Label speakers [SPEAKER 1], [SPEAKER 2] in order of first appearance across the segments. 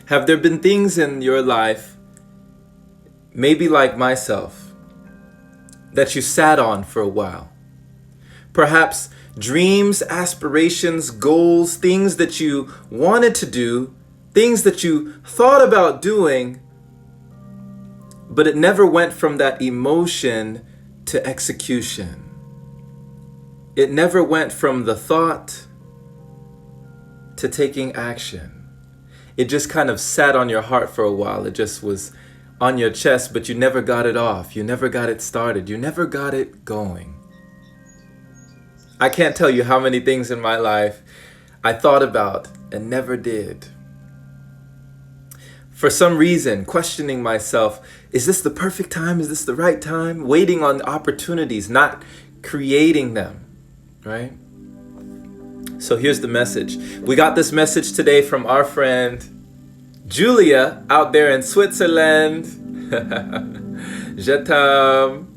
[SPEAKER 1] Have there been things in your life, maybe like myself, that you sat on for a while? Perhaps dreams, aspirations, goals, things that you wanted to do, things that you thought about doing, but it never went from that emotion to execution. It never went from the thought to taking action. It just kind of sat on your heart for a while. It just was on your chest, but you never got it off. You never got it started. You never got it going. I can't tell you how many things in my life I thought about and never did. For some reason, questioning myself, is this the perfect time? Is this the right time? Waiting on opportunities, not creating them, right? So here's the message. We got this message today from our friend Julia out there in Switzerland. Je t'aime.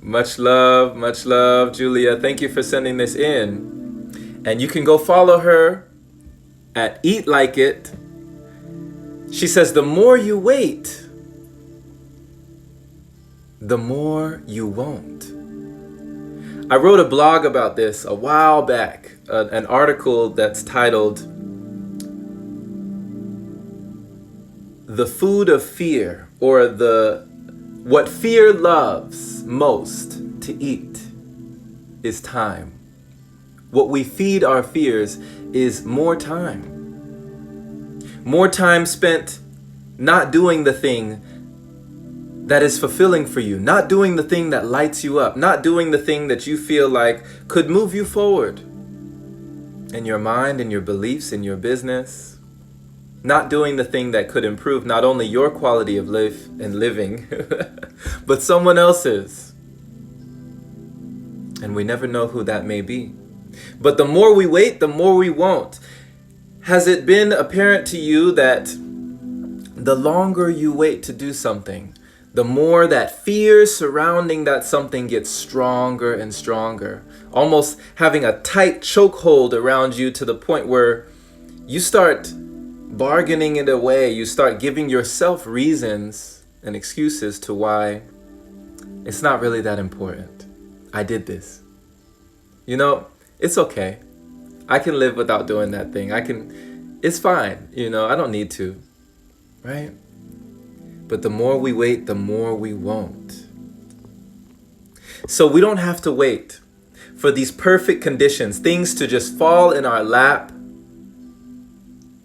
[SPEAKER 1] Much love, Julia. Thank you for sending this in. And you can go follow her at Eat Like It. She says, the more you wait, the more you won't. I wrote a blog about this a while back, an article that's titled The Food of Fear, or what fear loves most to eat is time. What we feed our fears is more time. More time spent not doing the thing that is fulfilling for you, not doing the thing that lights you up, not doing the thing that you feel like could move you forward in your mind, in your beliefs, in your business, not doing the thing that could improve not only your quality of life and living, but someone else's. And we never know who that may be. But the more we wait, the more we won't. Has it been apparent to you that the longer you wait to do something, the more that fear surrounding that something gets stronger and stronger, almost having a tight chokehold around you to the point where you start bargaining it away, you start giving yourself reasons and excuses to why it's not really that important. I did this. You know, it's okay. I can live without doing that thing. It's fine. You know, I don't need to, right? But the more we wait, the more we won't. So we don't have to wait for these perfect conditions, things to just fall in our lap.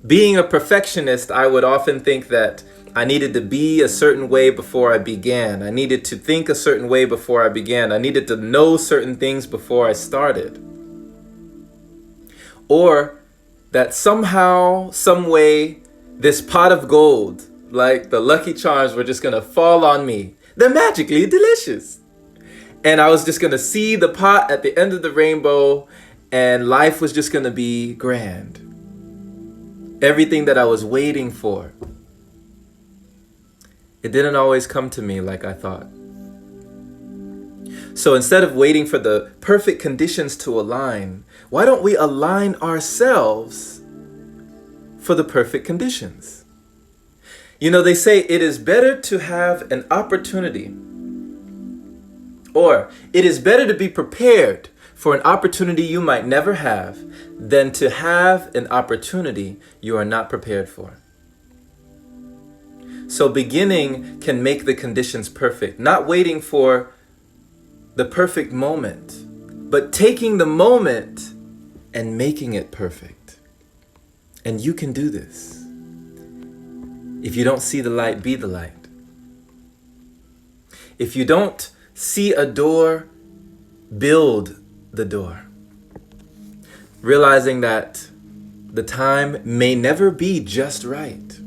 [SPEAKER 1] Being a perfectionist, I would often think that I needed to be a certain way before I began. I needed to think a certain way before I began. I needed to know certain things before I started. Or that somehow, some way, this pot of gold, like the Lucky Charms, were just gonna fall on me. They're magically delicious. And I was just gonna see the pot at the end of the rainbow, and life was just gonna be grand. Everything that I was waiting for, it didn't always come to me like I thought. So instead of waiting for the perfect conditions to align, why don't we align ourselves for the perfect conditions? You know, they say it is better to have an opportunity, or it is better to be prepared for an opportunity you might never have than to have an opportunity you are not prepared for. So beginning can make the conditions perfect, not waiting for the perfect moment, but taking the moment and making it perfect. And you can do this. If you don't see the light, be the light. If you don't see a door, build the door. Realizing that the time may never be just right.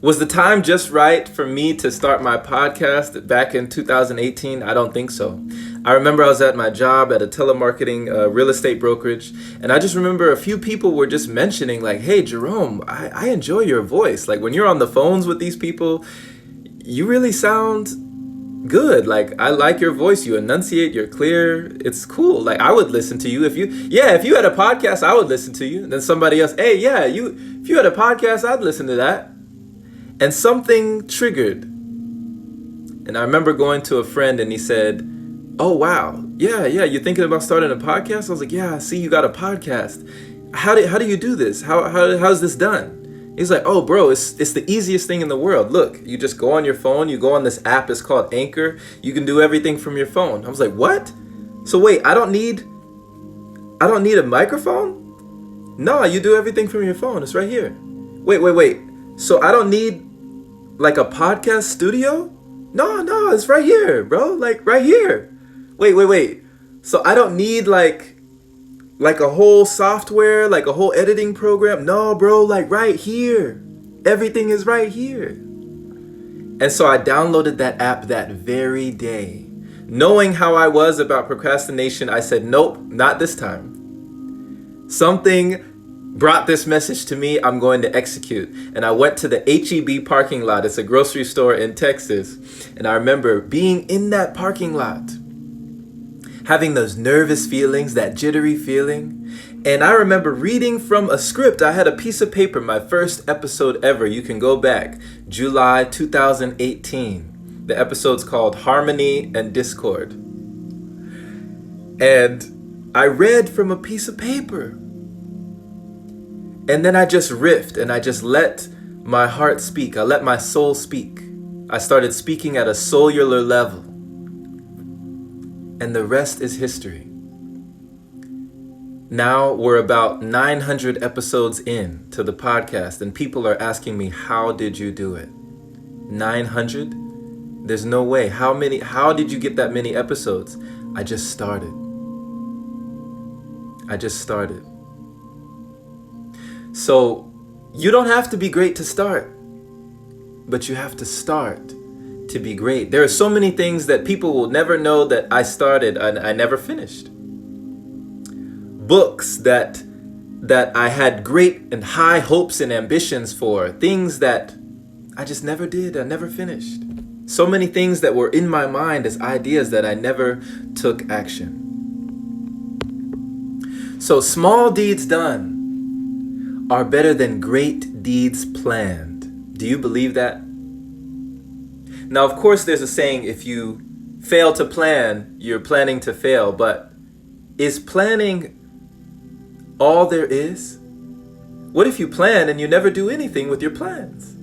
[SPEAKER 1] Was the time just right for me to start my podcast back in 2018? I don't think so. I remember I was at my job at a telemarketing real estate brokerage, and I just remember a few people were just mentioning like, hey, Jerome, I enjoy your voice. Like when you're on the phones with these people, you really sound good. Like, I like your voice. You enunciate, you're clear. It's cool. Like, I would listen to you if you had a podcast, I would listen to you. And then somebody else, hey, yeah, if you had a podcast, I'd listen to that. And something triggered. And I remember going to a friend and he said, oh, wow. Yeah, you're thinking about starting a podcast? I was like, yeah, I see you got a podcast. How do you do this? How's this done? He's like, oh, bro, it's the easiest thing in the world. Look, you just go on your phone. You go on this app. It's called Anchor. You can do everything from your phone. I was like, what? So wait, I don't need a microphone? No, you do everything from your phone. It's right here. Wait. So I don't need like a podcast studio? No, it's right here, bro. Like right here. Wait. So I don't need like a whole software, like a whole editing program? No, bro, like right here. Everything is right here. And so I downloaded that app that very day. Knowing how I was about procrastination, I said, nope, not this time. Something brought this message to me, I'm going to execute. And I went to the HEB parking lot. It's a grocery store in Texas. And I remember being in that parking lot, having those nervous feelings, that jittery feeling. And I remember reading from a script. I had a piece of paper, my first episode ever. You can go back, July 2018. The episode's called Harmony and Discord. And I read from a piece of paper. And then I just riffed and I just let my heart speak. I let my soul speak. I started speaking at a cellular level. And the rest is history. Now we're about 900 episodes in to the podcast and people are asking me, how did you do it? 900? There's no way. How did you get that many episodes? I just started. So you don't have to be great to start, but you have to start to be great. There are so many things that people will never know that I started and I never finished. Books that I had great and high hopes and ambitions for, things that I just never did, I never finished. So many things that were in my mind as ideas that I never took action. So small deeds done are better than great deeds planned. Do you believe that? Now, of course, there's a saying, if you fail to plan, you're planning to fail. But is planning all there is? What if you plan and you never do anything with your plans?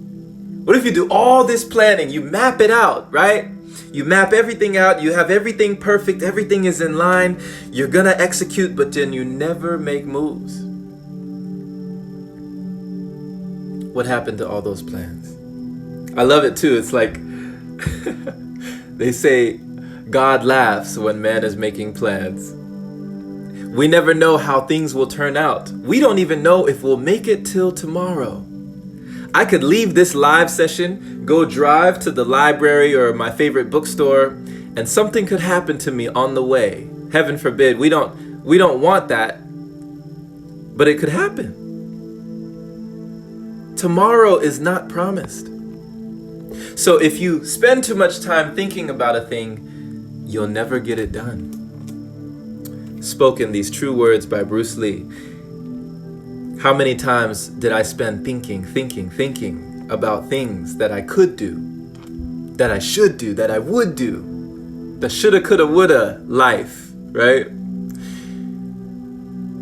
[SPEAKER 1] What if you do all this planning, you map it out, right? You map everything out, you have everything perfect, everything is in line, you're gonna execute, but then you never make moves. What happened to all those plans? I love it too. It's like they say God laughs when man is making plans. We never know how things will turn out. We don't even know if we'll make it till tomorrow. I could leave this live session, go drive to the library or my favorite bookstore, and something could happen to me on the way. Heaven forbid. We don't want that, but it could happen. Tomorrow is not promised. So if you spend too much time thinking about a thing, you'll never get it done. Spoken these true words by Bruce Lee. How many times did I spend thinking about things that I could do, that I should do, that I would do, the shoulda, coulda, woulda life, right?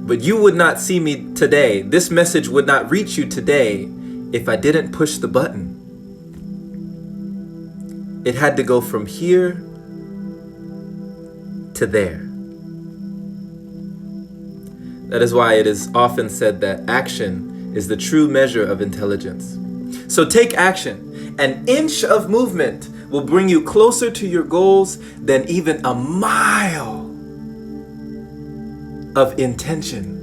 [SPEAKER 1] But you would not see me today. This message would not reach you today if I didn't push the button. It had to go from here to there. That is why it is often said that action is the true measure of intelligence. So take action. An inch of movement will bring you closer to your goals than even a mile of intention.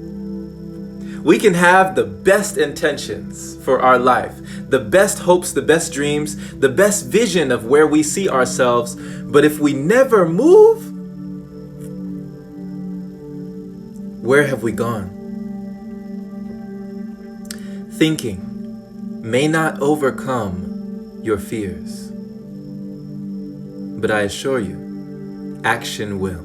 [SPEAKER 1] We can have the best intentions for our life, the best hopes, the best dreams, the best vision of where we see ourselves, but if we never move, where have we gone? Thinking may not overcome your fears, But I assure you, action will.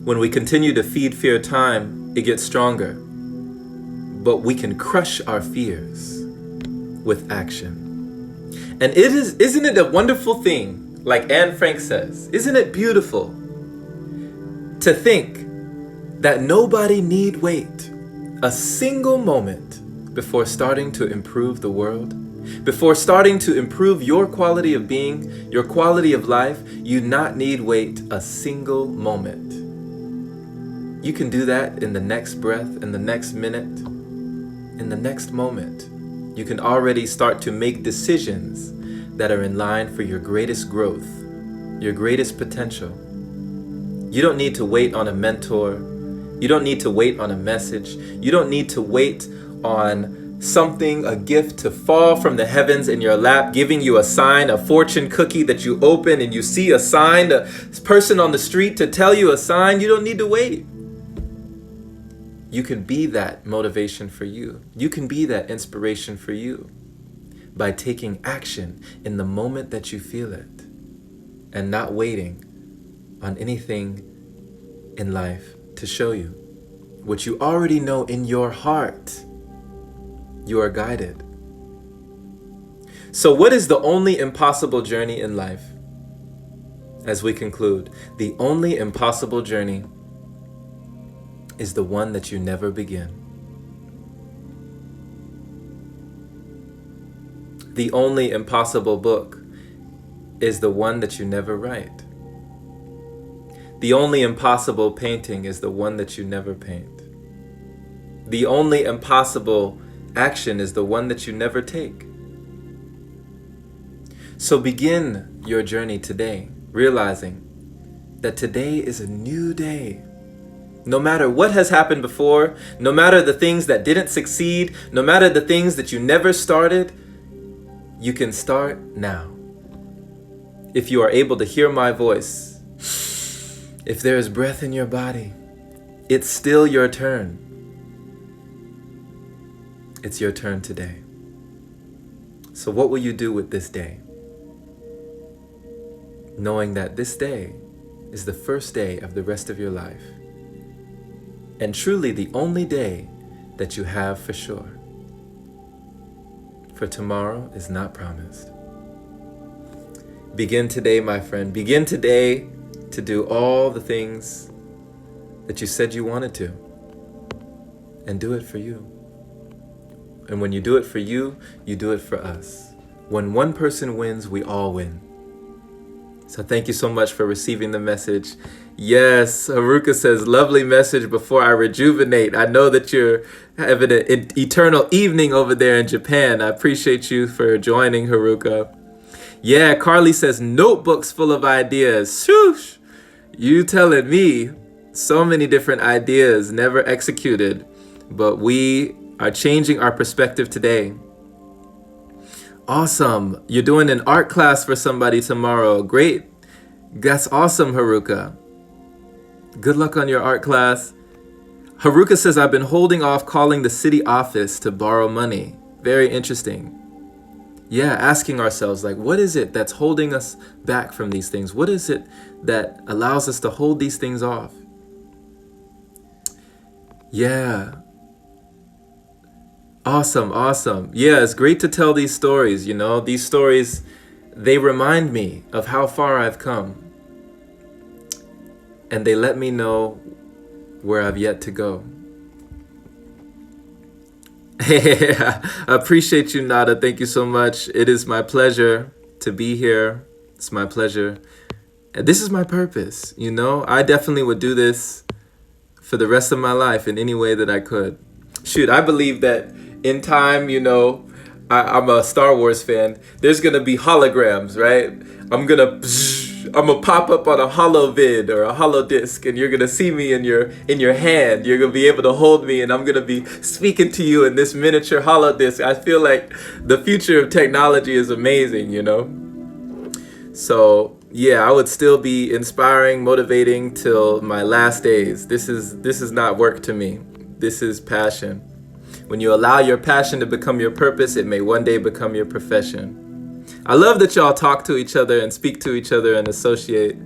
[SPEAKER 1] When we continue to feed fear time, it gets stronger. But we can crush our fears with action. And isn't it a wonderful thing, like Anne Frank says, isn't it beautiful to think that nobody need wait a single moment before starting to improve the world? Before starting to improve your quality of being, your quality of life, you not need wait a single moment. You can do that in the next breath, in the next minute, in the next moment. You can already start to make decisions that are in line for your greatest growth, your greatest potential. You don't need to wait on a mentor. You don't need to wait on a message. You don't need to wait on something, a gift to fall from the heavens in your lap, giving you a sign, a fortune cookie that you open and you see a sign, a person on the street to tell you a sign. You don't need to wait. You can be that motivation for you. You can be that inspiration for you by taking action in the moment that you feel it and not waiting on anything in life to show you what you already know in your heart. You are guided. So what is the only impossible journey in life? As we conclude, the only impossible journey is the one that you never begin. The only impossible book is the one that you never write. The only impossible painting is the one that you never paint. The only impossible action is the one that you never take. So begin your journey today, realizing that today is a new day. No matter what has happened before, no matter the things that didn't succeed, no matter the things that you never started, you can start now. If you are able to hear my voice, if there is breath in your body, it's still your turn. It's your turn today. So what will you do with this day? Knowing that this day is the first day of the rest of your life, and truly the only day that you have for sure. For tomorrow is not promised. Begin today, my friend. Begin today to do all the things that you said you wanted to, and do it for you. And when you do it for you, you do it for us. When one person wins, we all win. So thank you so much for receiving the message. Yes, Haruka says, lovely message before I rejuvenate. I know that you're having an eternal evening over there in Japan. I appreciate you for joining, Haruka. Yeah, Carly says, notebooks full of ideas. Shoosh! You telling me so many different ideas never executed, but we are changing our perspective today. Awesome. You're doing an art class for somebody tomorrow. Great. That's awesome, Haruka. Good luck on your art class. Haruka says, I've been holding off calling the city office to borrow money. Very interesting. Yeah, asking ourselves, like, what is it that's holding us back from these things? What is it that allows us to hold these things off? Yeah. Awesome, awesome. Yeah, it's great to tell these stories, you know. These stories, they remind me of how far I've come. And they let me know where I've yet to go. I appreciate you, Nada. Thank you so much. It is my pleasure to be here. It's my pleasure. And this is my purpose, you know. I definitely would do this for the rest of my life in any way that I could. Shoot, I believe that in time, you know, I'm a Star Wars fan. There's gonna be holograms, right? I'm gonna pop up on a holovid or a holodisc, and you're gonna see me in your hand. You're gonna be able to hold me, and I'm gonna be speaking to you in this miniature holodisc. I feel like the future of technology is amazing, you know. So yeah, I would still be inspiring, motivating till my last days. This is not work to me. This is passion. When you allow your passion to become your purpose, it may one day become your profession. I love that y'all talk to each other and speak to each other and associate.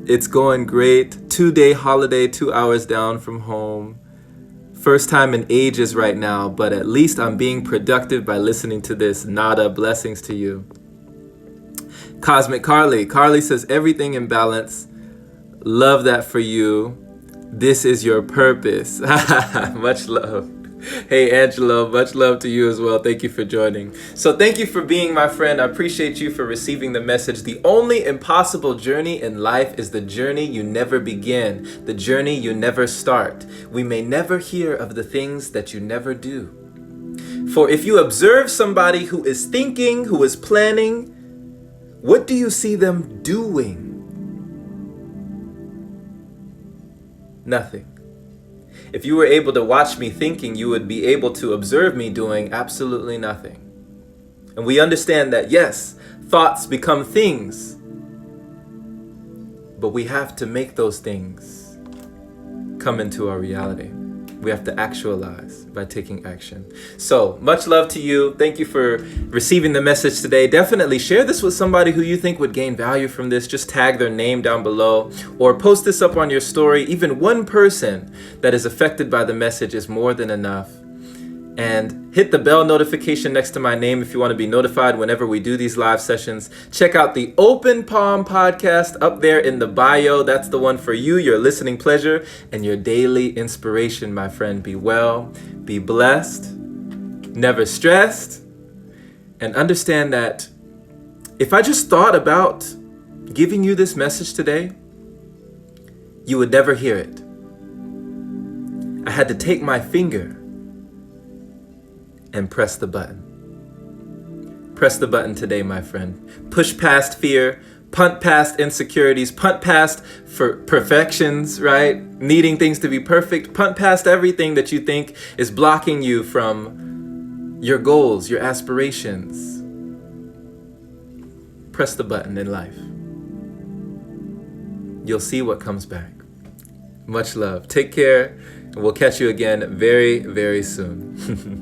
[SPEAKER 1] It's going great. 2-day holiday, 2 hours down from home. First time in ages right now, but at least I'm being productive by listening to this. Nada, blessings to you. Cosmic Carly. Carly says, everything in balance. Love that for you. This is your purpose. Much love. Hey, Angelo, much love to you as well. Thank you for joining. So thank you for being my friend. I appreciate you for receiving the message. The only impossible journey in life is the journey you never begin, the journey you never start. We may never hear of the things that you never do. For if you observe somebody who is thinking, who is planning, what do you see them doing? Nothing. If you were able to watch me thinking, you would be able to observe me doing absolutely nothing. And we understand that, yes, thoughts become things, but we have to make those things come into our reality. We have to actualize by taking action. So much love to you. Thank you for receiving the message today. Definitely share this with somebody who you think would gain value from this. Just tag their name down below or post this up on your story. Even one person that is affected by the message is more than enough. And hit the bell notification next to my name if you want to be notified whenever we do these live sessions. Check out the Open Palm podcast up there in the bio. That's the one for you, your listening pleasure, and your daily inspiration, my friend. Be well, be blessed, never stressed, and understand that if I just thought about giving you this message today, you would never hear it. I had to take my finger and press the button. Press the button today, my friend. Push past fear, punt past insecurities, punt past for perfections, right? Needing things to be perfect, punt past everything that you think is blocking you from your goals, your aspirations. Press the button in life. You'll see what comes back. Much love. Take care, and we'll catch you again very, very soon.